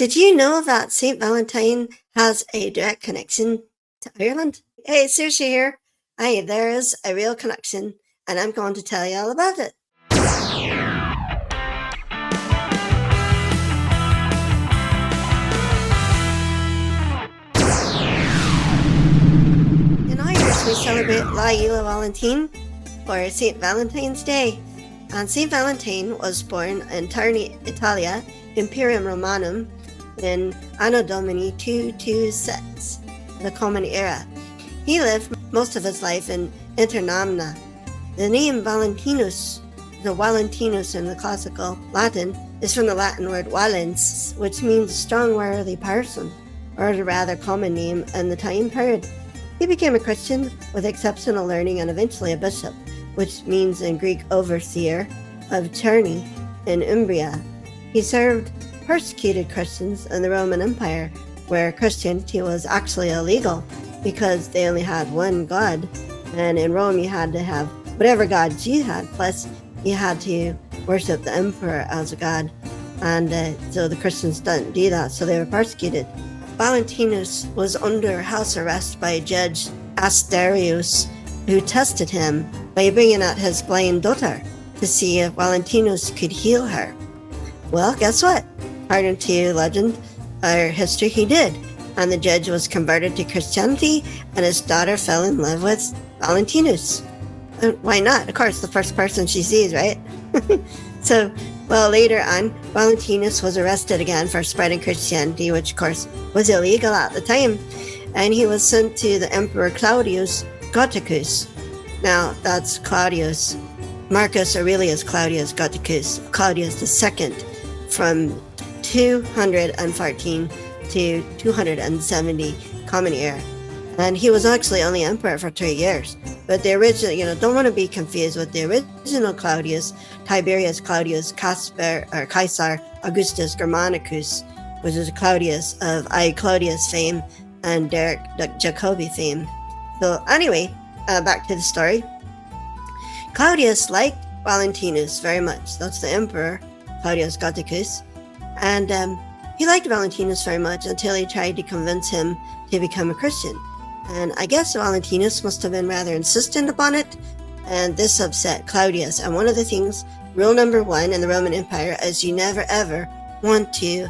Did you know that Saint Valentine has a direct connection to Ireland? Hey, Saoirse here. Aye, there is a real connection, and I'm going to tell you all about it. In Irish, we celebrate Real Valentín, or Saint Valentine's Day. And Saint Valentine was born in Terni, Italia, Imperium Romanum, in Anno Domini 226, the Common Era. He lived most of his life in Internamna. The name Valentinus, the Valentinus in the classical Latin, is from the Latin word valens, which means strong, worthy person, or a rather common name in the time period. He became a Christian with exceptional learning and eventually a bishop, which means in Greek overseer, of Terni in Umbria. He served persecuted Christians in the Roman Empire, where Christianity was actually illegal because they only had one God, and in Rome you had to have whatever gods you had, plus you had to worship the emperor as a god, and so the Christians didn't do that, so they were persecuted. Valentinus was under house arrest by Judge Asterius, who tested him by bringing out his blind daughter to see if Valentinus could heal her. Well, guess what? According to legend or history, he did. And the judge was converted to Christianity, and his daughter fell in love with Valentinus. Why not? Of course, the first person she sees, right? So, well, later on, Valentinus was arrested again for spreading Christianity, which of course was illegal at the time. And he was sent to the Emperor Claudius Gothicus. Now, that's Claudius, Marcus Aurelius Claudius Gothicus, Claudius II, from 214 to 270 Common Era. And he was actually only emperor for 3 years. But the original, don't want to be confused with the original Claudius, Tiberius Claudius Caesar Augustus Germanicus, which is Claudius of I. Claudius fame and Derek Jacobi fame. So anyway, back to the story. Claudius liked Valentinus very much. That's the emperor, Claudius Gothicus. And he liked Valentinus very much until he tried to convince him to become a Christian. And I guess Valentinus must have been rather insistent upon it, and this upset Claudius. And one of the things, rule number 1 in the Roman Empire, is you never ever want to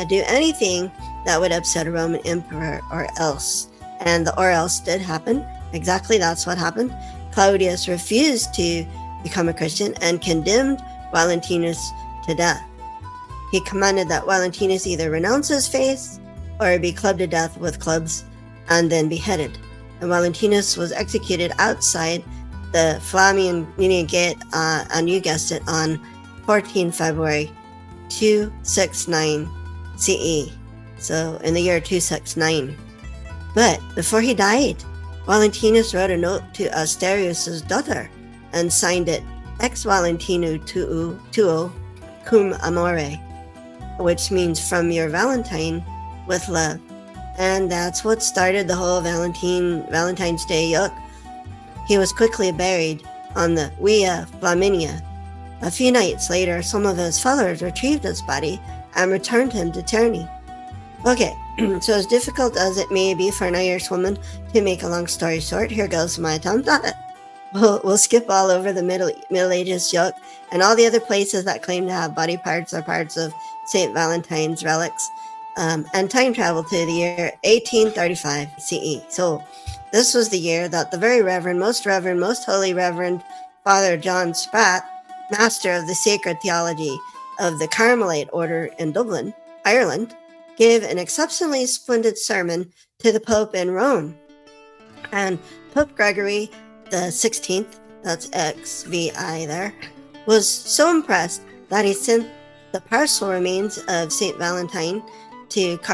do anything that would upset a Roman emperor or else. And the or else did happen. Exactly, that's what happened. Claudius refused to become a Christian and condemned Valentinus to death. He commanded that Valentinus either renounce his faith or be clubbed to death with clubs and then beheaded. And Valentinus was executed outside the Flavian Union Gate, and you guessed it, on 14 February 269 CE. So in the year 269. But before he died, Valentinus wrote a note to Asterius' daughter and signed it Ex Valentino tuo cum amore, which means from your Valentine with love. And that's what started the whole Valentine's Day yuck. He was quickly buried on the Via Flaminia. A few nights later, some of his followers retrieved his body and returned him to Terni. Okay, so as difficult as it may be for an Irish woman to make a long story short, here goes my attempt at it. We'll skip all over the Middle Ages yuck and all the other places that claim to have body parts or parts of Saint Valentine's relics, and time travel to the year 1835 CE. So this was the year that the very Reverend, Most Holy Reverend Father John Spratt, Master of the Sacred Theology of the Carmelite Order in Dublin, Ireland, gave an exceptionally splendid sermon to the Pope in Rome. And Pope Gregory the 16th, that's XVI there, was so impressed that he sent the partial remains of Saint Valentine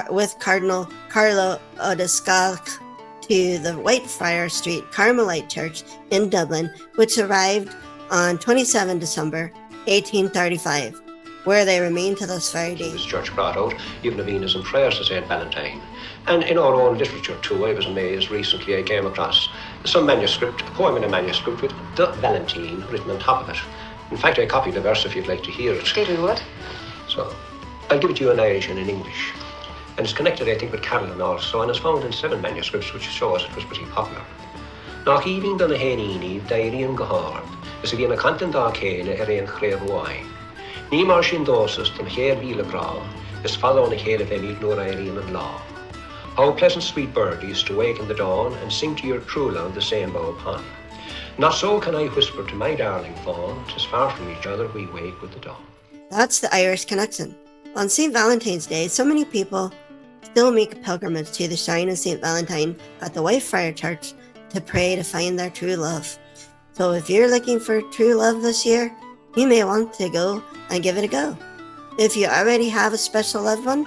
with Cardinal Carlo Odescalchi to the Whitefriar Street Carmelite Church in Dublin, which arrived on 27 December 1835, where they remain to this very day. This church brought out even novenas and prayers to Saint Valentine. And in our own literature too, I was amazed recently, I came across some manuscript, a poem in a manuscript with the Valentine written on top of it. In fact, I copied the verse if you'd like to hear it. Did we what? So, I'll give it to you in Irish and in English. And it's connected, I think, with Caroline also, and it's found in 7 manuscripts, which shows it was pretty popular. Nach hÍonn donna hÉirinn daoiríonn go háir, is a bhí na cantan dá chéile éon chréabháin. Ní mar sin dósas don chéir bhíle grá, is falló na chéile bheith nuair éiríonn an lá. How pleasant sweet birdies to wake in the dawn and sing to your true love the same bow upon. Not so can I whisper to my darling fawn, 'tis far from each other we wake with the dawn. That's the Irish connection. On St. Valentine's Day, so many people still make a pilgrimage to the shrine of Saint Valentine at the Whitefriar Church to pray to find their true love. So if you're looking for true love this year, you may want to go and give it a go. If you already have a special loved one,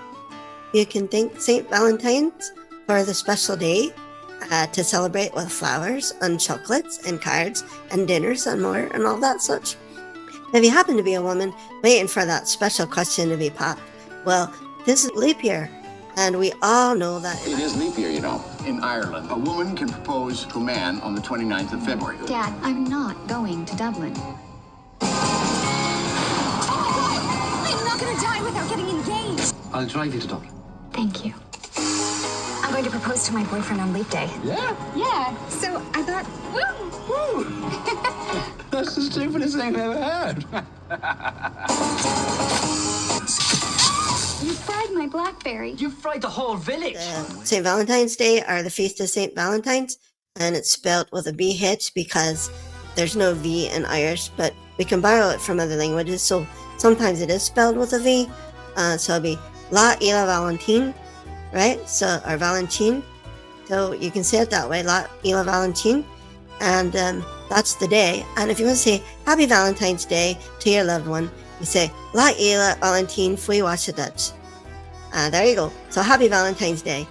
you can thank St. Valentine's for the special day to celebrate with flowers and chocolates and cards and dinners and more and all that such. If you happen to be a woman waiting for that special question to be popped, well, this is leap year, and we all know that. It is leap year, you know. In Ireland, a woman can propose to a man on the 29th of February. Dad, I'm not going to Dublin. I'm not going to die without getting engaged. I'll drive you to Dublin. Thank you. I'm going to propose to my boyfriend on leap day. Yeah? Yeah, so I thought, woo! That's the stupidest thing I've ever heard. You fried my blackberry. You fried the whole village. St. Valentine's Day are the Feast of St. Valentine's, and it's spelled with a BH because there's no V in Irish, but we can borrow it from other languages, so sometimes it is spelled with a V. So it'll be La Ila Valentín, right? So, or Valentine. So you can say it that way, La Ila Valentín. And that's the day. And if you want to say Happy Valentine's Day to your loved one, you say La Ila Valentín Fui Washa Dutch. There you go. So Happy Valentine's Day.